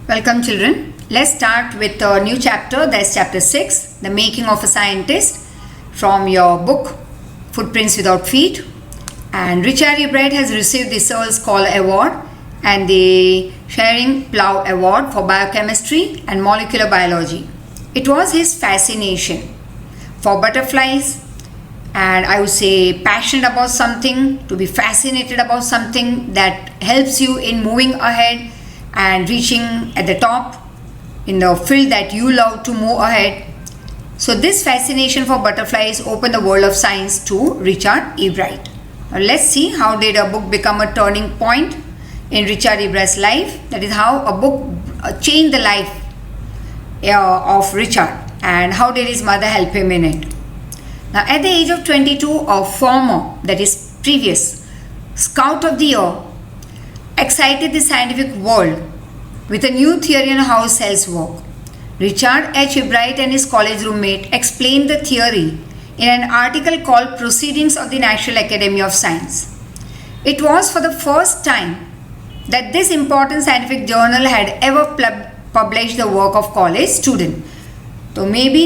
Welcome children. Let's start with a new chapter. That's chapter 6, The Making of a Scientist, from your book Footprints Without Feet. And Richard E. Bright has received the Searles Scholar Award and the Charing Plough Award for Biochemistry and Molecular Biology. It was his fascination for butterflies, and I would say passionate about something, to be fascinated about something that helps you in moving ahead and reaching at the top in the field that you love to move ahead. So this fascination for butterflies opened the world of science to Richard E. Bright. Now let's see, how did a book become a turning point in Richard E. Bright's life? That is how a book changed the life of Richard, and how did his mother help him in it. Now at the age of 22, a former, that is previous, Scout of the Year excited the scientific world with a new theory on how cells work. Richard H. Bright and his college roommate explained the theory in an article called Proceedings of the National Academy of Science. It was for the first time that this important scientific journal had ever published the work of college student. तो may be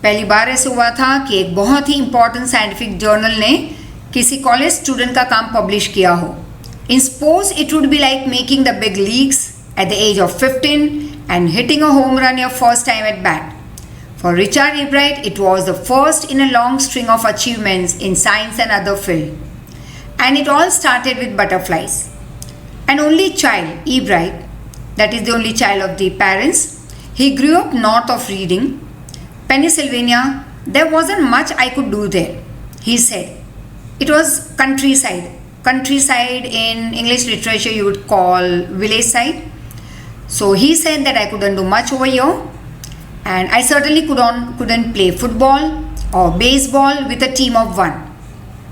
पहली बार ऐसे हुआ था कि एक बहुत ही important scientific journal ने किसी college student का काम publish किया हो. In sports, it would be like making the big leagues at the age of 15 and hitting a home run your first time at bat. For Richard E. Bright, it was the first in a long string of achievements in science and other fields. And it all started with butterflies. An only child, E. Bright, that is the only child of the parents, he grew up north of Reading, Pennsylvania. There wasn't much I could do there, he said. It was countryside. Countryside in English literature you would call village side. So he said that I couldn't do much over here, and I certainly couldn't play football or baseball with a team of one.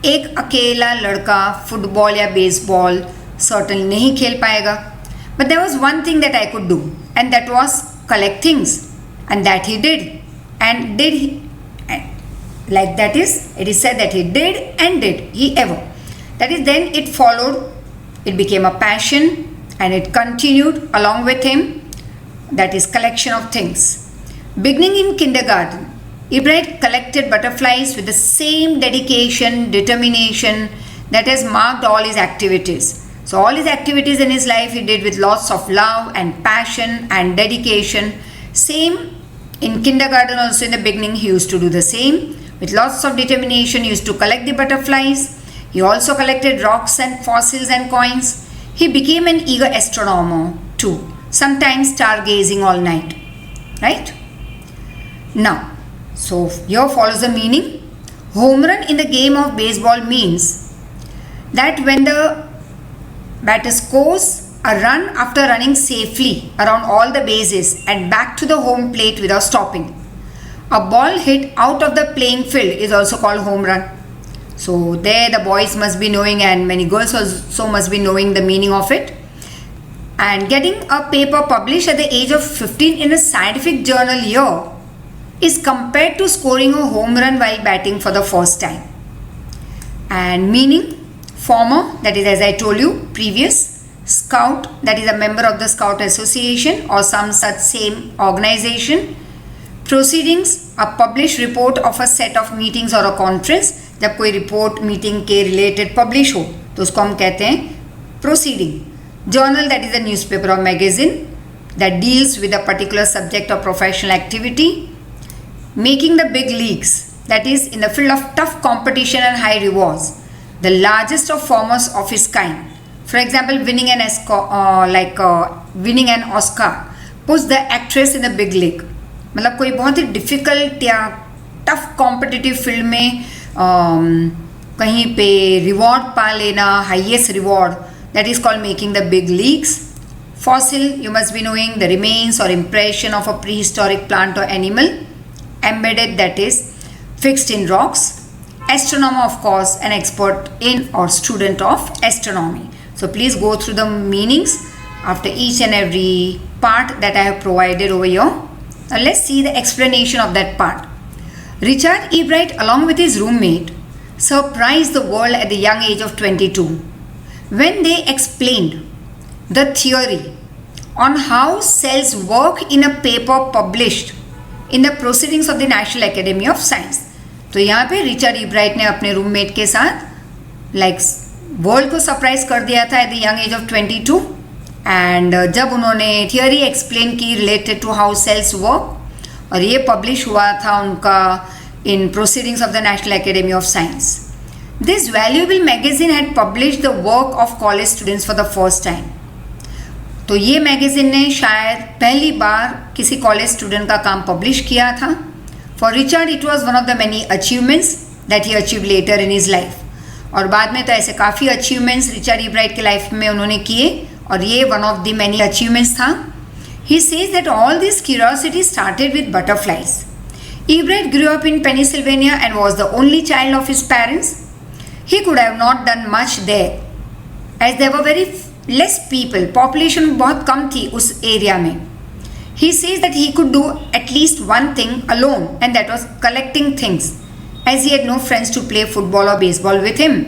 एक अकेला लड़का football या baseball certainly नहीं खेल पाएगा. But there was one thing that I could do, and that was collect things, and that he did. And did he, like that is, it is said that he did, and did he ever. That is, then it followed, it became a passion, and it continued along with him, that is collection of things. Beginning in kindergarten, E. Bright collected butterflies with the same dedication, determination that has marked all his activities. So all his activities in his life he did with lots of love and passion and dedication. Same in kindergarten also, in the beginning he used to do the same. With lots of determination he used to collect the butterflies. He also collected rocks and fossils and coins. He became an eager astronomer too, sometimes stargazing all night. Right? Now, so here follows the meaning. Home run in the game of baseball means that when the batter scores a run after running safely around all the bases and back to the home plate without stopping. A ball hit out of the playing field is also called home run. So there the boys must be knowing, and many girls also must be knowing the meaning of it. And getting a paper published at the age of 15 in a scientific journal here is compared to scoring a home run while batting for the first time. And meaning, former, that is as I told you, previous, scout, that is a member of the Scout Association or some such same organization. Proceedings, a published report of a set of meetings or a conference. जब कोई report meeting के related publish हो तो उसको हम कहते हैं proceeding. Journal, that is a newspaper और magazine that deals with a particular subject और professional activity. Making the big leagues, that is in the field of tough competition and high rewards, the largest of formers of his kind. For example, winning an Oscar puts the actress in the big league. मतलब कोई बहुत ही difficult या tough competitive field में कहीं पे reward पा लेना, highest reward, that is called making the big leagues. Fossil, you must be knowing the remains और impression of a prehistoric plant और animal. Embedded, that is fixed in rocks. Astronomer, of course, an expert in or student of astronomy. So please go through the meanings after each and every part that I have provided over here. Now let's see the explanation of that part. Richard E. Bright, along with his roommate, surprised the world at the young age of 22 when they explained the theory on how cells work in a paper published in the Proceedings of the National Academy of Science. तो यहाँ पे Richard Ebright ने अपने roommate के साथ world को surprise कर दिया था at the young age of 22 and जब उन्होंने थियोरी एक्सप्लेन की related to how cells work और ये पब्लिश हुआ था उनका in Proceedings of the National Academy of Science. This valuable magazine had publish the work of college students for the first time. तो ये मैगजीन ने शायद पहली बार किसी कॉलेज स्टूडेंट का काम पब्लिश किया था. For Richard it was one of the many achievements that he achieve later in his life. और बाद में तो ऐसे काफ़ी अचीवमेंट्स रिचर्ड इब्राइट के लाइफ में उन्होंने किए और ये one of the many achievements था. He says that all this curiosity started with butterflies. Ebright grew up in Pennsylvania and was the only child of his parents. He could have not done much there as there were very less people. Population बहुत कम थी उस area में. He says that he could do at least one thing alone and that was collecting things as he had no friends to play football or baseball with him.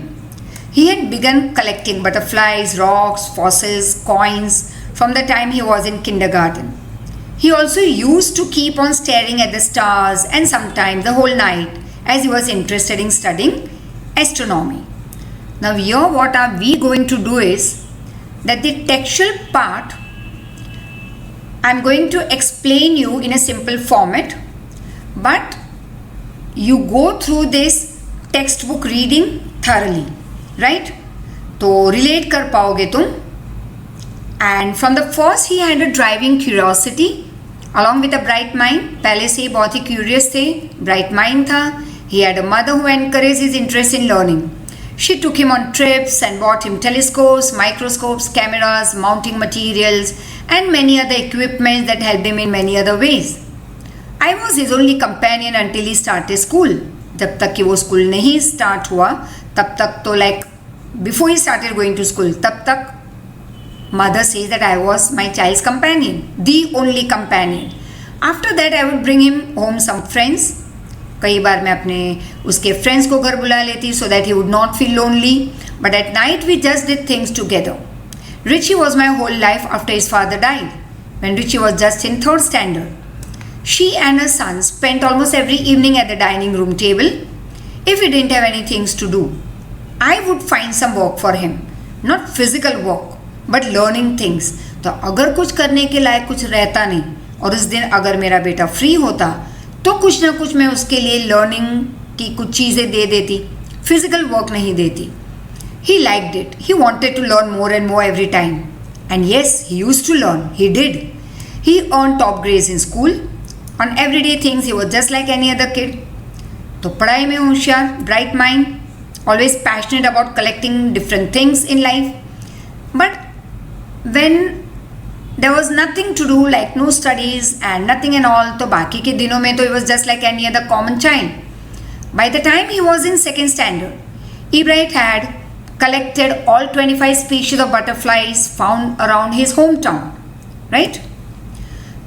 He had begun collecting butterflies, rocks, fossils, coins from the time he was in kindergarten. He also used to keep on staring at the stars and sometimes the whole night as he was interested in studying astronomy. Now here what are we going to do is that the textual part I am going to explain you in a simple format, but you go through this textbook reading thoroughly, right? तो relate कर पाओगे तुम. And from the first he had a driving curiosity along with a bright mind. पहले से ही बहुत ही curious थे, bright mind था. He had a mother who encouraged his interest in learning. She took him on trips and bought him telescopes, microscopes, cameras, mounting materials and many other equipments that helped him in many other ways. I was his only companion until he started school. जब तक कि वो school नहीं start हुआ तब तक तो before he started going to school तब तक mother says that I was my child's companion, the only companion. After that I would bring him home some friends. कई बार मैं अपने उसके फ्रेंड्स को घर बुला लेती so that he would not feel lonely. But at night we just did things together. Richie was my whole life after his father died, when Richie was just in 3rd standard. She and her son spent almost every evening at the dining room table. If we didn't have any things to do, I would find some work for him. Not physical work, but learning things. तो अगर कुछ करने के लायक कुछ रहता नहीं और उस दिन अगर मेरा बेटा फ्री होता तो कुछ ना कुछ मैं उसके लिए लर्निंग की कुछ चीज़ें दे देती, फिजिकल वर्क नहीं देती. He liked it. He wanted to learn more and more every time. And yes, he used to learn. He did. He earned top grades in school. On everyday things, he was just like any other kid. तो पढ़ाई में होशियार, bright mind, always passionate about collecting different things in life. But when there was nothing to do, like no studies and nothing and all, तो बाकी के दिनों में तो he was just like any other common child. By the time he was in 2nd standard, Ebright had collected all 25 species of butterflies found around his hometown, right?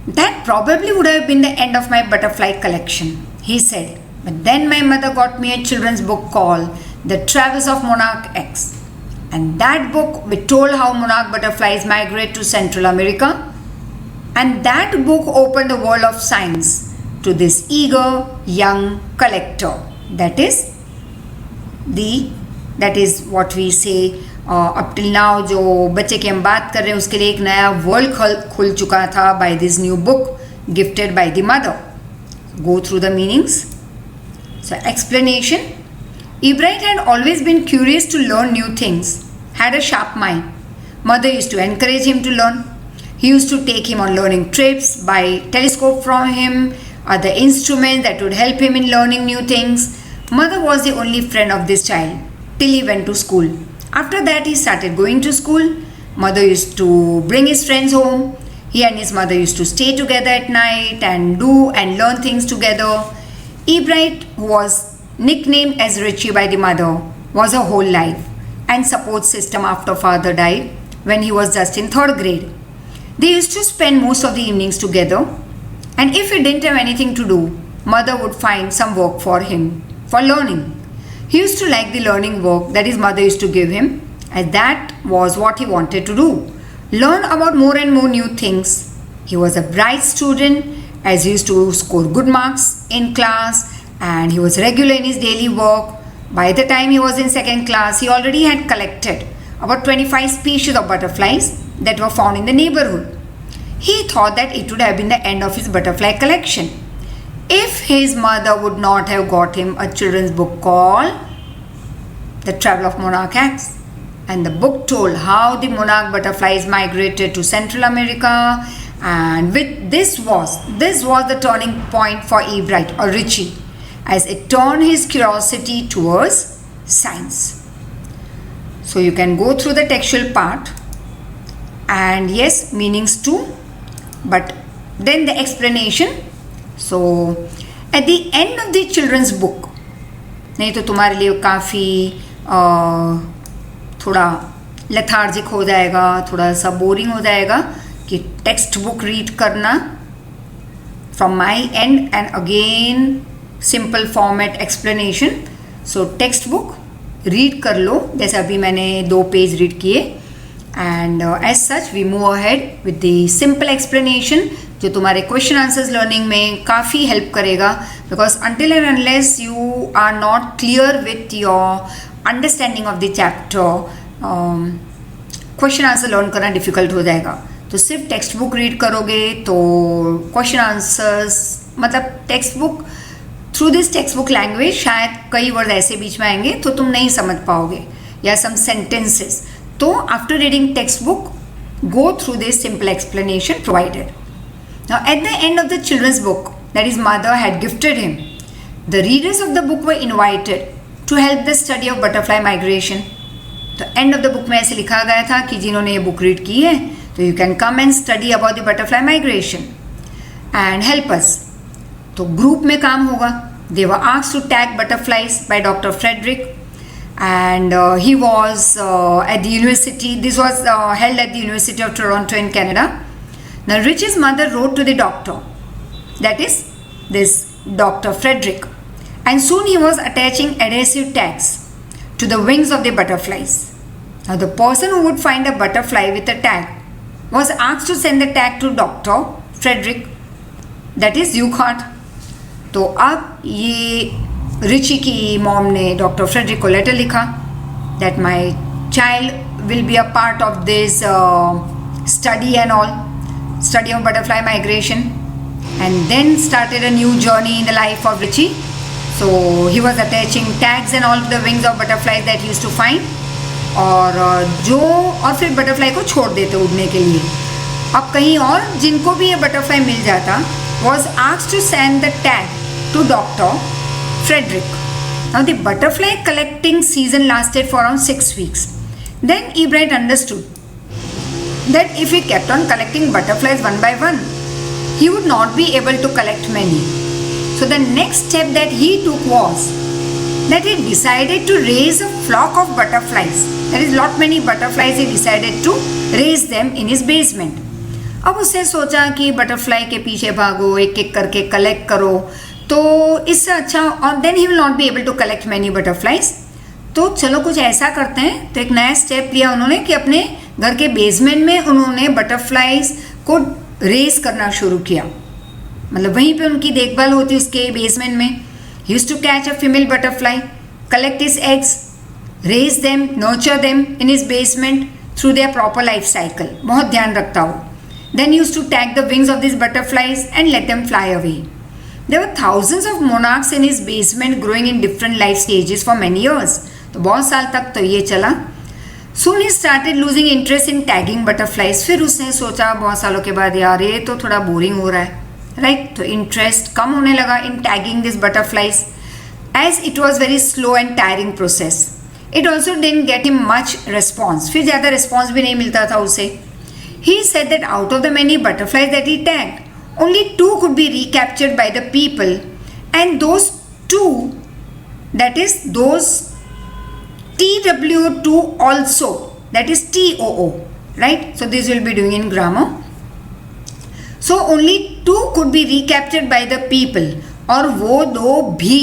That probably would have been the end of my butterfly collection, he said. But then my mother got me a children's book called The Travels of Monarch X. And that book we told how monarch butterflies migrate to Central America. And that book opened the world of science to this eager young collector. That is what we say up till now. जो बच्चे की हम बात कर रहे हैं उसके लिए एक नया वर्ल्ड खुल चुका था by this new book gifted by the mother. Go through the meanings. So explanation. Ebright had always been curious to learn new things, had a sharp mind. Mother used to encourage him to learn. He used to take him on learning trips, buy telescope from him, other instruments that would help him in learning new things. Mother was the only friend of this child till he went to school. After that he started going to school. Mother used to bring his friends home. He and his mother used to stay together at night and do and learn things together. Ebright, who was nicknamed as Richie by the mother, was her whole life and support system after father died when he was just in 3rd grade. They used to spend most of the evenings together, and if he didn't have anything to do, mother would find some work for him for learning. He used to like the learning work that his mother used to give him, as that was what he wanted to do. learn about more and more new things. He was a bright student as he used to score good marks in class, and he was regular in his daily work. By the time he was in second class, he already had collected about 25 species of butterflies that were found in the neighborhood. He thought that it would have been the end of his butterfly collection if his mother would not have got him a children's book called The Travel of Monarch X. And the book told how the monarch butterflies migrated to Central America, and this was the turning point for Ebright or Richie, as it turned his curiosity towards science. So you can go through the textual part, and yes, meanings too, but then the explanation. So at the end of the children's book, नहीं तो तुम्हारे लिए काफ़ी थोड़ा lethargic हो जाएगा, थोड़ा सा बोरिंग हो जाएगा कि टेक्स्ट बुक रीड करना from my end and again simple format explanation. So text book read कर लो, जैसे अभी मैंने 2 पेज रीड किए, and as such we move ahead with the simple explanation, जो तुम्हारे क्वेश्चन आंसर्स लर्निंग में काफ़ी हेल्प करेगा. Because until and unless you are not clear with your understanding of the chapter, question answer learn करना difficult हो जाएगा. तो सिर्फ टेक्स्ट बुक रीड करोगे तो क्वेश्चन आंसर्स, मतलब text book through this text book language शायद कई वर्ड ऐसे बीच में आएंगे तो तुम नहीं समझ पाओगे, या सम सेंटेंसेस. तो after reading text book, go through this simple explanation provided. Now at the end of the children's book that his mother had gifted him, the readers of the book were invited to help the study of butterfly migration. तो end of the book में ऐसे लिखा गया था कि जिन्होंने ये book read की है तो you can come and study about the butterfly migration and help us. तो ग्रुप में काम होगा. They were asked to tag butterflies by doctor Frederick, and he was at the university. This was held at the University of Toronto in Canada. Now Rich's mother wrote to the doctor, that is this Dr. Frederick, and soon he was attaching adhesive tags to the wings of the butterflies. Now the person who would find a butterfly with a tag was asked to send the tag to Dr. Frederick, that is Urquhart. तो अब ये Richie की mom ने doctor Frederick को letter लिखा that my child will be a part of this study and all, study of butterfly migration, and then started a new journey in the life of Richie. So he was attaching tags and all the wings of butterfly that use to find, और फिर butterfly को छोड़ देते उड़ने के लिए. अब कहीं और जिनको भी ये बटरफ्लाई मिल जाता was asked to send the tag to doctor Frederick. Now the butterfly collecting season lasted for around 6 weeks. Then Ebright understood that if he kept on collecting butterflies one by one, he would not be able to collect many. So the next step that he took was that he decided to raise a flock of butterflies. There is lot many butterflies. He decided to raise them in his basement. अब उसने सोचा कि butterfly के पीछे भागो, एक एक करके कलेक्ट करो, तो इससे अच्छा, और then he will not be able to collect many butterflies. तो चलो कुछ ऐसा करते हैं. तो एक नया स्टेप लिया उन्होंने कि अपने घर के बेसमेंट में उन्होंने बटरफ्लाइज को रेस करना शुरू किया. मतलब वहीं पे उनकी देखभाल होती उसके बेसमेंट में. He used to catch a female butterfly, collect his eggs, raise them, nurture them in his basement through their proper life cycle. बहुत ध्यान रखता हो. Then used to tag the wings of this butterflies and let them fly away. There were thousands of monarchs in his basement growing in different life stages for many years. तो बहुत साल तक तो ये चला. Soon he started losing interest in tagging butterflies. फिर उसने सोचा बहुत सालों के बाद, यार ये तो थोड़ा बोरिंग हो रहा है, राइट. तो इंटरेस्ट कम होने लगा in tagging these butterflies, as it was very slow and tiring process. It also didn't get him much response. फिर ज़्यादा response भी नहीं मिलता था उसे. He said that out of the many butterflies that he tagged, only 2 could be recaptured by the people, and those 2, that is those TW2 also, that is TOO, right? So this will be doing in grammar. So only 2 could be recaptured by the people, और वो 2 भी,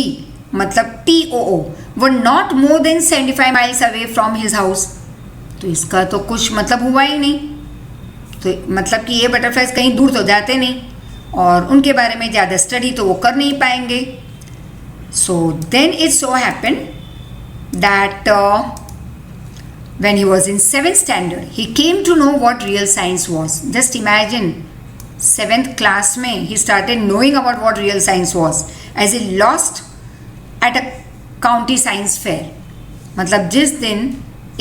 मतलब TOO, were not more than 75 miles away from his house. तो इसका तो कुछ मतलब हुआ ही नहीं. तो मतलब कि ये बटरफ्लाइज कहीं दूर तो जाते नहीं और उनके बारे में ज़्यादा स्टडी तो वो कर नहीं पाएंगे. So then it so happen that when he was in 7th standard he came to know what real science was. Just imagine 7th class में he started knowing about what real science was as he lost at a county science fair. मतलब जिस दिन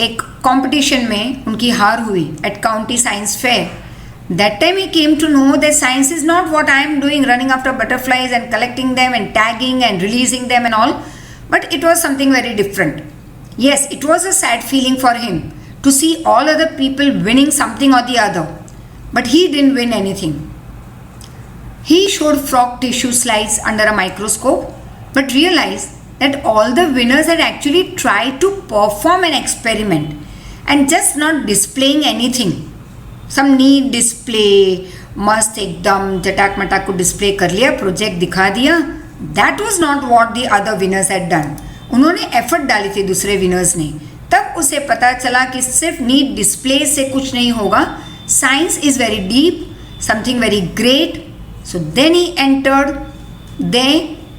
एक competition में उनकी हार हुई at county science fair, that time he came to know that science is not what I am doing, running after butterflies and collecting them and tagging and releasing them and all, but it was something very different. Yes, it was a sad feeling for him to see all other people winning something or the other, but he didn't win anything. He showed frog tissue slides under a microscope, but realized that all the winners had actually tried to perform an experiment and just not displaying anything. Some neat display, मस्त एकदम जटाक मटाक को display कर लिया, project दिखा दिया. That was not what the other winners had done. उन्होंने effort डाली थी दूसरे विनर्स ने. तब उसे पता चला कि सिर्फ नीट डिस्प्ले से कुछ नहीं होगा. Science is very deep, something very great. So then he entered they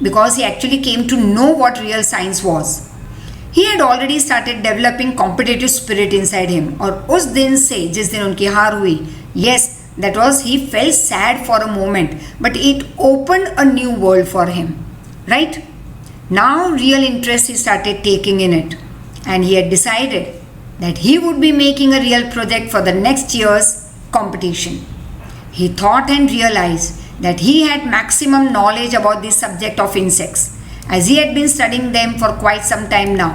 because he actually came to know what real science was. He had already started developing competitive spirit inside him. और उस दिन से, जिस दिन उनकी हार हुई, yes that was, he felt sad for a moment, but it opened a new world for him, right? Now real interest he started taking in it, and he had decided that he would be making a real project for the next year's competition. He thought and realized that he had maximum knowledge about the subject of insects, as he had been studying them for quite some time now.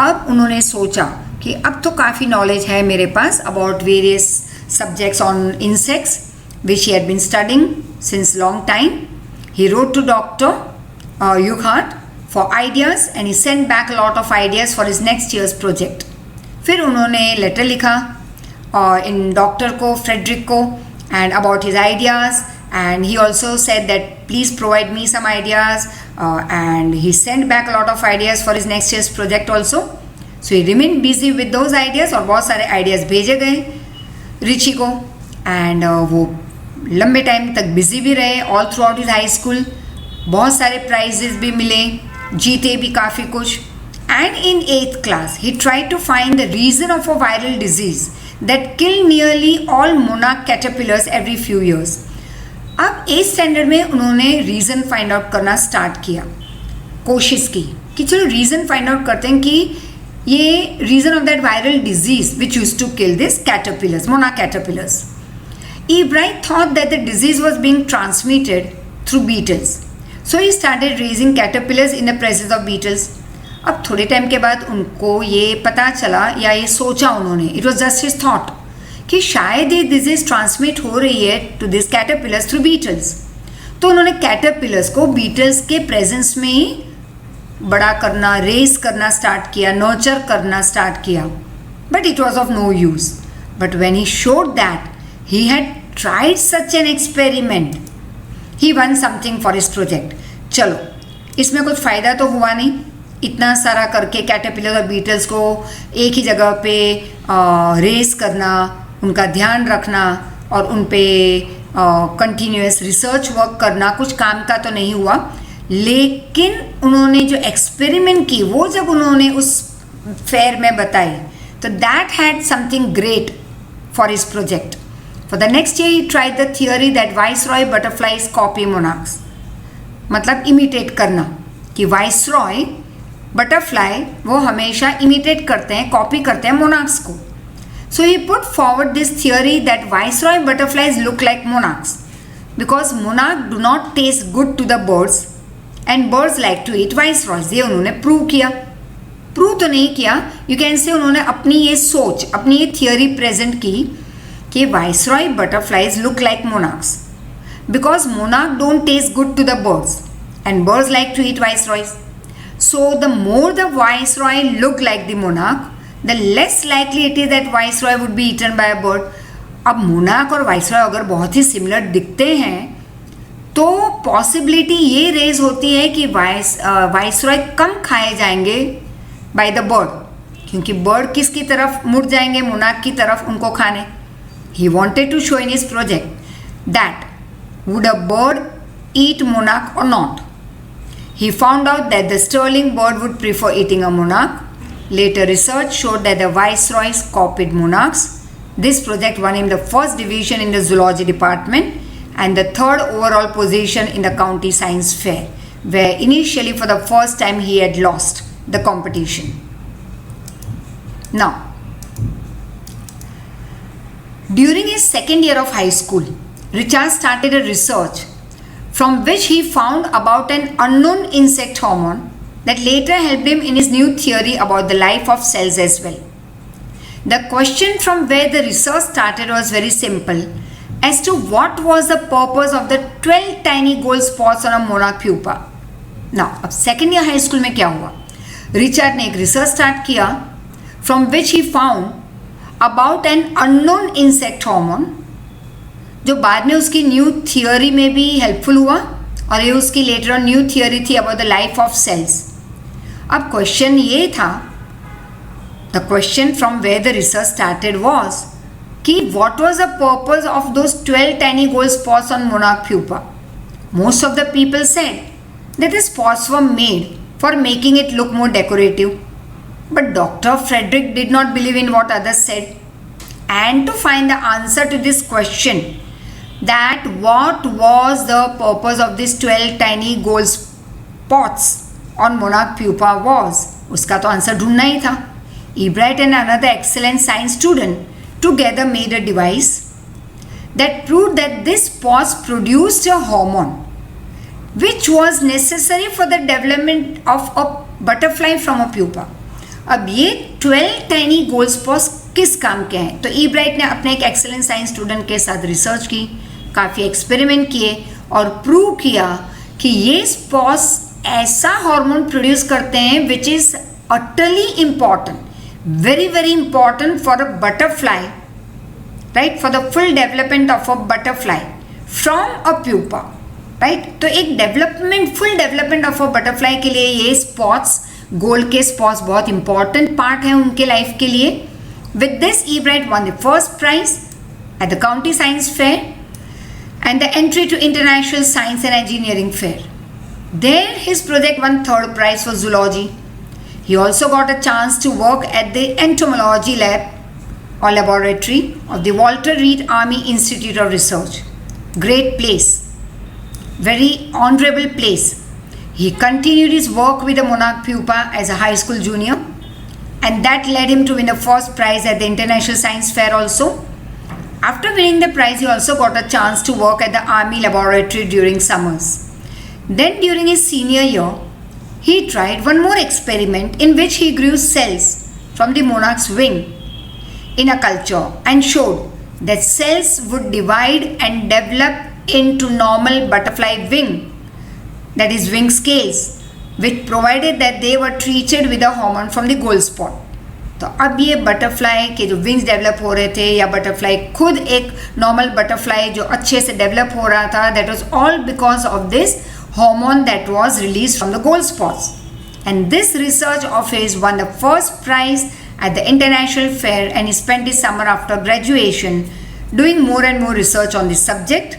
अब उन्होंने सोचा कि अब तो काफ़ी knowledge है मेरे पास about various subjects on insects which he had been studying since long time. He wrote to Dr. Yughart for ideas and he sent back a lot of ideas for his next year's project. फिर उन्होंने letter लिखा in doctor को, Frederick को, and about his ideas, and he also said that please provide me some ideas, and he sent back a lot of ideas for his next year's project also. So he remained busy with those ideas और बहुत सारे ideas भेजे गए Richie को, and वो लंबे time तक busy भी रहे all throughout his high school. बहुत सारे prizes भी मिले, जीते भी काफ़ी कुछ. And in 8th class, he tried to find the reason of a viral disease that killed nearly all monarch caterpillars every few years. अब 8th standard में उन्होंने रीज़न फाइंड आउट करना स्टार्ट किया, कोशिश की कि चलो रीज़न फाइंड आउट करते हैं कि ये reason of that viral disease which use to kill this caterpillars, monarch caterpillars. Ebright thought that the disease was being transmitted through beetles. So he started raising caterpillars in the presence of beetles. अब थोड़े time के बाद उनको ये पता चला या ये सोचा उन्होंने, it was just his thought, कि शायद ये डिजीज ट्रांसमिट हो रही है to this caterpillars through beetles. तो उन्होंने कैटरपिलर्स को बीटल्स के प्रेजेंस में ही बड़ा करना, रेस करना स्टार्ट किया, नर्चर करना स्टार्ट किया. But it was of no use. But when he showed that he had tried such an experiment, he won something for his project. चलो, इसमें कुछ फ़ायदा तो हुआ नहीं, इतना सारा करके कैटरपिलर और बीटल्स को एक ही जगह पे रेस करना, उनका ध्यान रखना और उन पे कंटिन्यूस रिसर्च वर्क करना कुछ काम का तो नहीं हुआ. लेकिन उन्होंने जो एक्सपेरिमेंट की वो जब उन्होंने उस फेयर में बताई तो that had something great for his project. For the next year he tried the theory that viceroy butterflies copy monarchs, मतलब इमिटेट करना कि वाइसरॉय बटरफ्लाई वो हमेशा इमिटेट करते हैं, कॉपी करते हैं मोनार्क्स को. So he put forward this theory that viceroy butterflies look like monarchs because monarch do not taste good to the birds and birds like to eat viceroys. ये उन्होंने prove किया, prove तो नहीं किया, you can say उन्होंने अपनी ये सोच, अपनी ये थियोरी प्रेजेंट की कि viceroy butterflies look like monarchs because monarch don't taste good to the birds and birds like to eat viceroys. So the more the viceroy look like the monarch, the less likely it is that viceroy would be eaten by a bird. अब monarch और viceroy अगर बहुत ही similar दिखते हैं तो possibility ये raise होती है कि viceroy कम खाए जाएंगे by the bird, क्योंकि bird किसकी तरफ मुड़ जाएंगे, monarch की तरफ उनको खाने. He wanted to show in his project that would a bird eat monarch or not. He found out that the sterling bird would prefer eating a monarch. Later research showed that the viceroys copied monarchs. This project won him the first division in the zoology department and the third overall position in the county science fair, where initially for the first time he had lost the competition. Now, during his second year of high school, Richard started a research from which he found about an unknown insect hormone that later helped him in his new theory about the life of cells as well. The question from where the research started was very simple as to what was the purpose of the 12 tiny gold spots on a monarch pupa. Now, अब second year high school में क्या हुआ? Richard ने एक research start किया from which he found about an unknown insect hormone जो बाद में उसकी न्यू थियोरी में भी हेल्पफुल हुआ और ये उसकी लेटर ऑन न्यू थियोरी थी about the life of cells. अब क्वेश्चन ये था, the question from where the research started was कि what was the purpose of those 12 tiny gold spots on monarch pupa. Most of the people said that the spots were made for making it look more decorative, but doctor Frederick did not believe in what others said. And to find the answer to this question, that what was the purpose of these 12 tiny gold spots on monarch pupa was, उसका तो answer ढूंढना ही था. Ebright and another excellent science student together made a device that proved that these spots produced a hormone which was necessary for the development of a butterfly from a pupa. अब ये 12 tiny gold spots किस काम के हैं? तो Ebright ने अपने एक एक्सेलेंट साइंस स्टूडेंट के साथ रिसर्च की, काफ़ी एक्सपेरिमेंट किए और प्रूव किया कि ये स्पॉट्स ऐसा हार्मोन प्रोड्यूस करते हैं which is utterly important, very very important for a butterfly, right, for the full development of a butterfly from a pupa, right. तो एक development, full development of a butterfly के लिए ये spots, gold के spots बहुत important part हैं उनके life के लिए. With this Ebright won the first prize at the county science fair and the entry to international science and engineering fair. There his project won third prize for zoology. He also got a chance to work at the entomology lab or laboratory of the Walter Reed Army Institute of Research. Great place, very honorable place. He continued his work with the monarch pupa as a high school junior, and that led him to win the first prize at the International Science Fair also. After winning the prize, he also got a chance to work at the Army Laboratory during summers. Then during his senior year, he tried one more experiment in which he grew cells from the monarch's wing in a culture and showed that cells would divide and develop into normal butterfly wing, that is wing scales, which provided that they were treated with a hormone from the gold spot. तो अब ये butterfly के जो wings develop हो रहे थे या butterfly खुद एक नॉर्मल बटरफ्लाई जो अच्छे से डेवलप हो रहा था, that was all because of this hormone that was released from the gold spots. And this research of his won the first prize at the international fair, and he spent his summer after graduation doing more and more research on this subject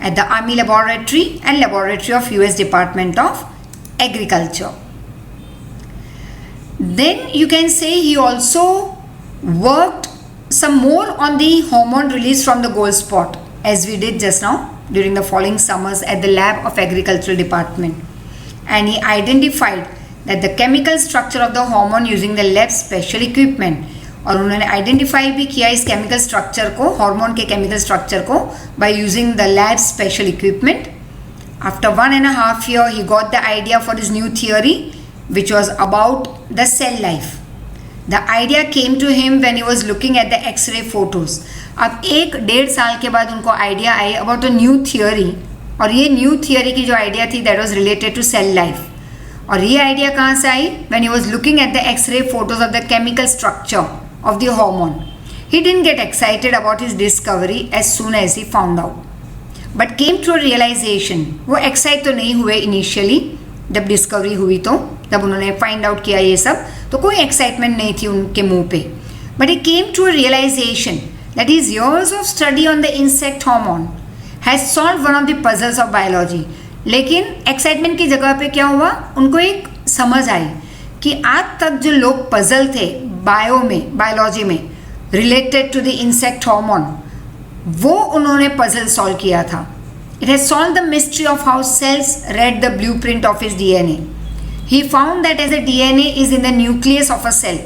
at the Army Laboratory and Laboratory of US Department of Agriculture. Then you can say he also worked some more on the hormone released from the gold spot, as we did just now during the following summers at the lab of agricultural department, and he identified that the chemical structure of the hormone using the lab special equipment. और उन्होंने identify भी किया इस chemical structure को, hormone के chemical structure को, by using the lab special equipment. After 1.5 years he got the idea for his new theory which was about the cell life. The idea came to him when he was looking at the X-ray photos. अब 1.5 साल के बाद उनको idea आई about a new theory, और ये new theory की जो आइडिया थी that was related to cell life. और ये आइडिया कहाँ से आई? When he was looking at the x-ray photos of the chemical structure of the hormone. He didn't get excited about his discovery as soon as he found out, but came to realisation. वो excite तो नहीं हुए initially, जब discovery हुई तो जब उन्होंने find out किया ये सब, तो कोई एक्साइटमेंट नहीं थी उनके मुंह पे. But he came to realization that his years of study on the insect hormone has solved one of the puzzles of biology. लेकिन एक्साइटमेंट की जगह पे क्या हुआ, उनको एक समझ आई कि आज तक जो लोग पजल थे बायोलॉजी में related to the insect hormone, वो उन्होंने पजल सॉल्व किया था. It has solve the mystery of how cells read the blueprint of his DNA. He found that as a DNA is in the nucleus of a cell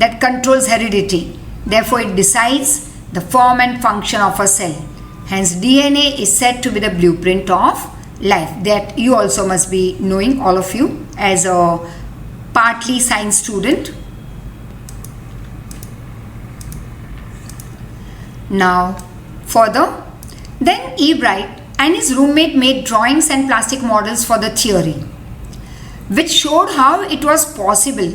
that controls heredity. Therefore, it decides the form and function of a cell. Hence, DNA is said to be the blueprint of life. That you also must be knowing, all of you, as a partly science student. Now, further, then Ebright and his roommate made drawings and plastic models for the theory, which showed how it was possible,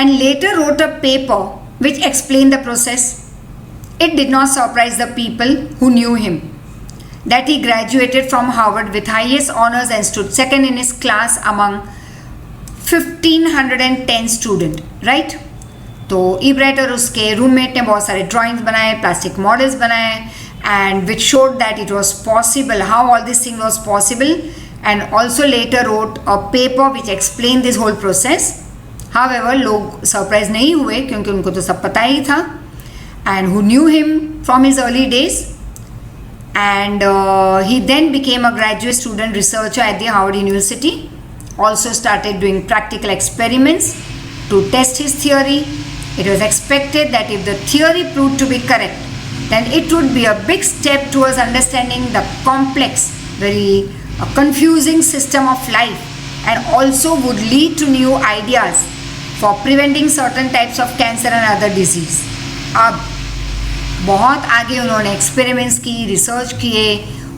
and later wrote a paper which explained the process. It did not surprise the people who knew him that he graduated from Harvard with highest honors and stood second in his class among 1510 students, right? तो Ebright और उसके roommate ने बहुत सारे drawings बनाए, plastic models बनाए, and which showed that it was possible, how all this thing was possible, and also later wrote a paper which explained this whole process. However, लोग surprise नहीं हुए क्योंकि उनको तो सब पता ही था. And who knew him from his early days, and he then became a graduate student researcher at the Harvard University. Also started doing practical experiments to test his theory. It was expected that if the theory proved to be correct, then it would be a big step towards understanding the complex, very confusing system of life, and also would lead to new ideas for preventing certain types of cancer and other disease. अब बहुत आगे उन्होंने experiments की, research किए,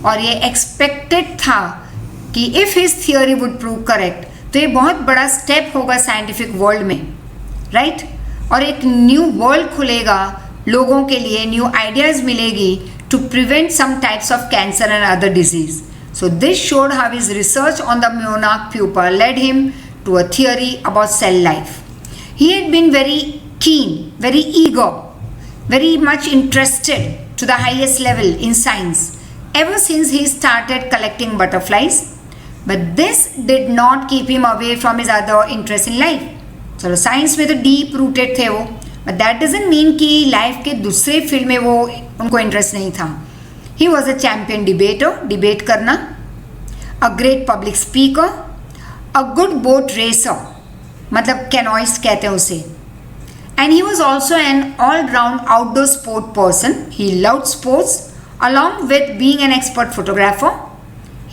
और ये expected था कि if his theory would prove correct तो ये बहुत बड़ा स्टेप होगा साइंटिफिक वर्ल्ड में, राइट? और एक न्यू वर्ल्ड खुलेगा लोगों के लिए, न्यू आइडियाज़ मिलेगी to prevent some types of cancer and other disease. So this showed how his research on the monarch pupa led him to a theory about cell life. He had been very keen, very eager, very much interested to the highest level in science ever since he started collecting butterflies. But this did not keep him away from his other interests in life. चलो science में तो deep rooted थे वो, but that doesn't mean कि life के दूसरे field में वो उनको इंटरेस्ट नहीं था. He was a champion debater, debate करना, a great public speaker, a good boat racer, मतलब कैनोइस्ट कहते हैं उसे, and he was also an all-round outdoor sport person. He loved sports along with being an expert photographer.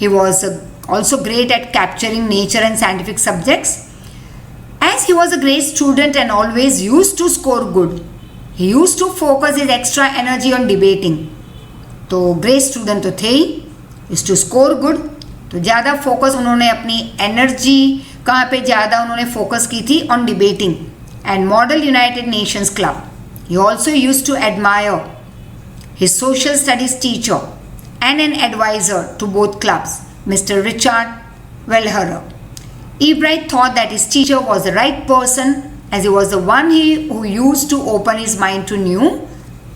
He was also great at capturing nature and scientific subjects. As he was a great student and always used to score good, he used to focus his extra energy on debating. तो great student तो थे ही, is to score good, तो ज़्यादा focus उन्होंने अपनी energy कहाँ पे ज़्यादा उन्होंने फोकस की थी, on debating and model United Nations club. He also use to admire his social studies teacher and an advisor to both clubs, mister Richard Weherle. Ebright thought that his teacher was the right person as he was the one who used to open his mind to new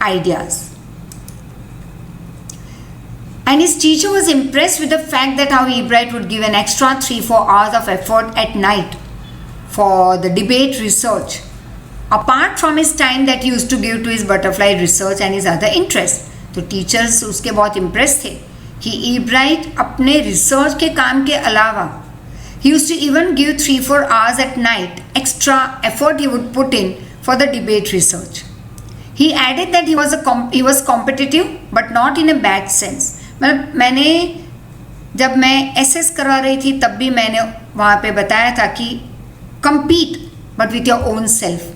ideas. And his teacher was impressed with the fact that how Ebright would give an extra 3-4 hours of effort at night for the debate research, apart from his time that he used to give to his butterfly research and his other interests. तो teachers उसके बहुत impress थे कि Ebright अपने research के काम के अलावा he used to even give 3-4 hours at night extra effort he would put in for the debate research. He added that he was competitive but not in a bad sense. मतलब मैंने जब मैं SS करवा रही थी तब भी मैंने वहाँ पे बताया था कि compete but with your own self.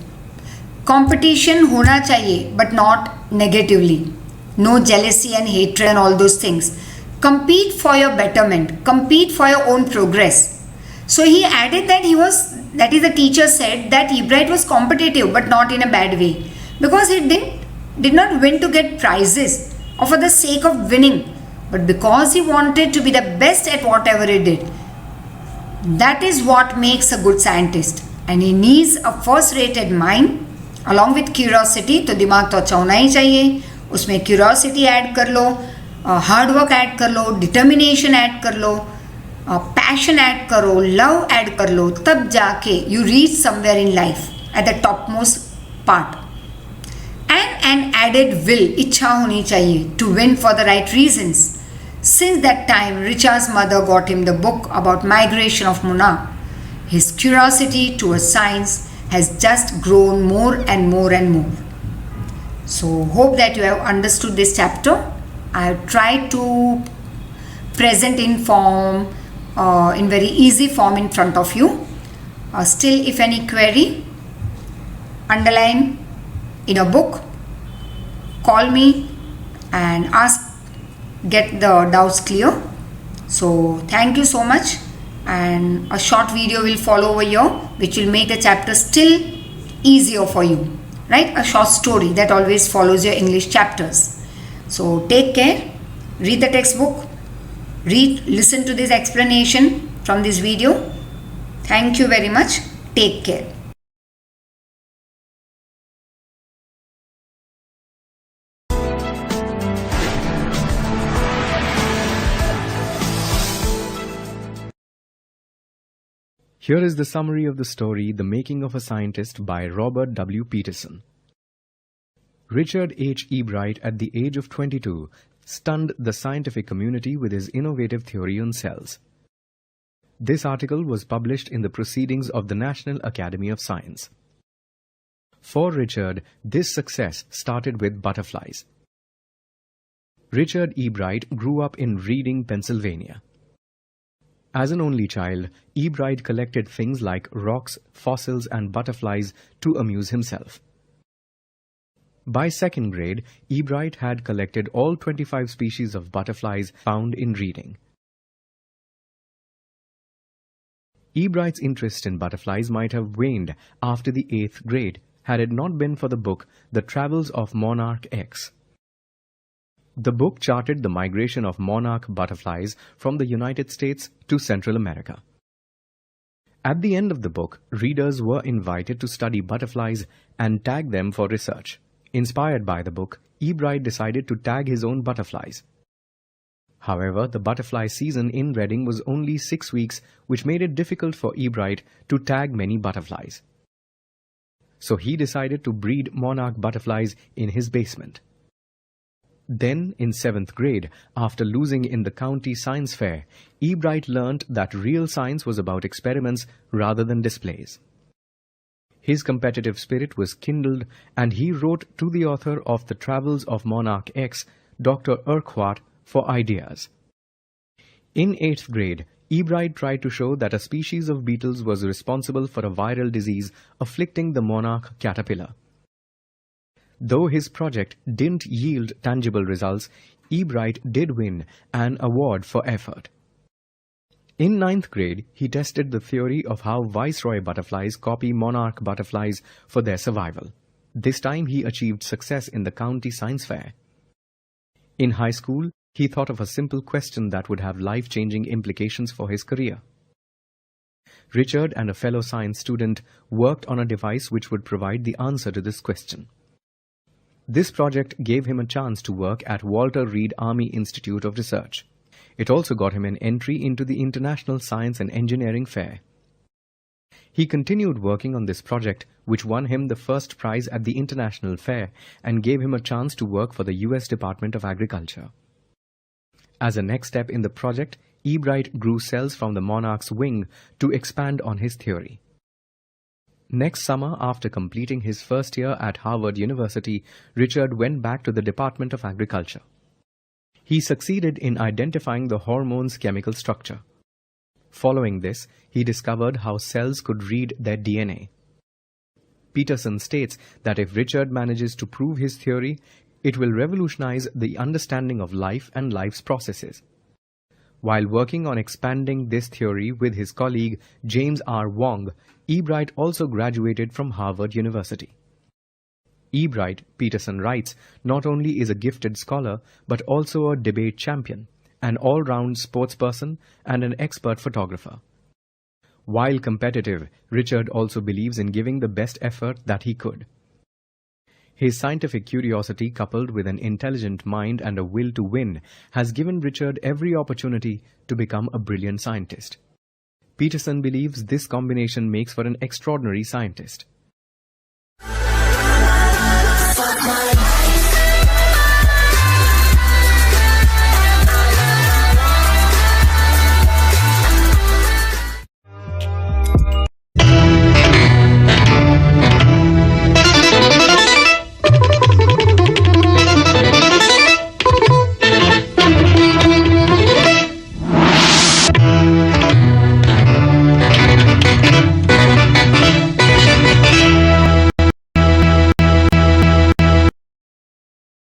Competition होना चाहिए but not negatively. No jealousy and hatred and all those things. Compete for your betterment. Compete for your own progress. So he added that that is the teacher said that Ebright was competitive but not in a bad way, because he did not win to get prizes or for the sake of winning, but because he wanted to be the best at whatever he did. That is what makes a good scientist, and he needs a first-rated mind, along with curiosity, तो दिमाग तो अच्छा होना ही चाहिए, उसमें curiosity add कर लो, hard work add कर लो, determination add कर लो, पैशन ऐड करो, लव ऐड कर लो, तब जाके you reach somewhere in life at the top most part. And an added will, इच्छा होनी चाहिए to win for the right reasons. Since that time, Richard's mother got him the book about migration of monarch. His curiosity towards science has just grown more and more and more. So, hope that you have understood this chapter. I have tried to present in form, in very easy form in front of you. Still, if any query, underline in a book, call me and ask, get the doubts clear. So thank you so much, and a short video will follow over here which will make the chapter still easier for you, right? A short story that always follows your English chapters. So take care, read the textbook, listen to this explanation from this video. Thank you very much. Take care. Here is the summary of the story, The Making of a Scientist by Robert W. Peterson. Richard H. Ebright, at the age of 22, stunned the scientific community with his innovative theory on cells. This article was published in the Proceedings of the National Academy of Science. For Richard, this success started with butterflies. Richard Ebright grew up in Reading, Pennsylvania. As an only child, Ebright collected things like rocks, fossils and butterflies to amuse himself. By second grade, Ebright had collected all 25 species of butterflies found in Reading. Ebright's interest in butterflies might have waned after the 8th grade had it not been for the book The Travels of Monarch X. The book charted the migration of monarch butterflies from the United States to Central America. At the end of the book, readers were invited to study butterflies and tag them for research. Inspired by the book, Ebright decided to tag his own butterflies. However, the butterfly season in Reading was only 6 weeks, which made it difficult for Ebright to tag many butterflies. So he decided to breed monarch butterflies in his basement. Then, in 7th grade, after losing in the county science fair, Ebright learnt that real science was about experiments rather than displays. His competitive spirit was kindled, and he wrote to the author of The Travels of Monarch X, Dr. Urquhart, for ideas. In 8th grade, Ebright tried to show that a species of beetles was responsible for a viral disease afflicting the monarch caterpillar. Though his project didn't yield tangible results, Ebright did win an award for effort. In 9th grade, he tested the theory of how viceroy butterflies copy monarch butterflies for their survival. This time he achieved success in the county science fair. In high school, he thought of a simple question that would have life-changing implications for his career. Richard and a fellow science student worked on a device which would provide the answer to this question. This project gave him a chance to work at Walter Reed Army Institute of Research. It also got him an entry into the International Science and Engineering Fair. He continued working on this project, which won him the first prize at the International Fair and gave him a chance to work for the US Department of Agriculture. As a next step in the project, Ebright grew cells from the monarch's wing to expand on his theory. Next summer, after completing his first year at Harvard University, Richard went back to the Department of Agriculture. He succeeded in identifying the hormone's chemical structure. Following this, he discovered how cells could read their DNA. Peterson states that if Richard manages to prove his theory, it will revolutionize the understanding of life and life's processes. While working on expanding this theory with his colleague James R. Wong, Ebright also graduated from Harvard University. Ebright, Peterson writes, not only is a gifted scholar, but also a debate champion, an all-round sportsperson, and an expert photographer. While competitive, Richard also believes in giving the best effort that he could. His scientific curiosity, coupled with an intelligent mind and a will to win, has given Richard every opportunity to become a brilliant scientist. Peterson believes this combination makes for an extraordinary scientist.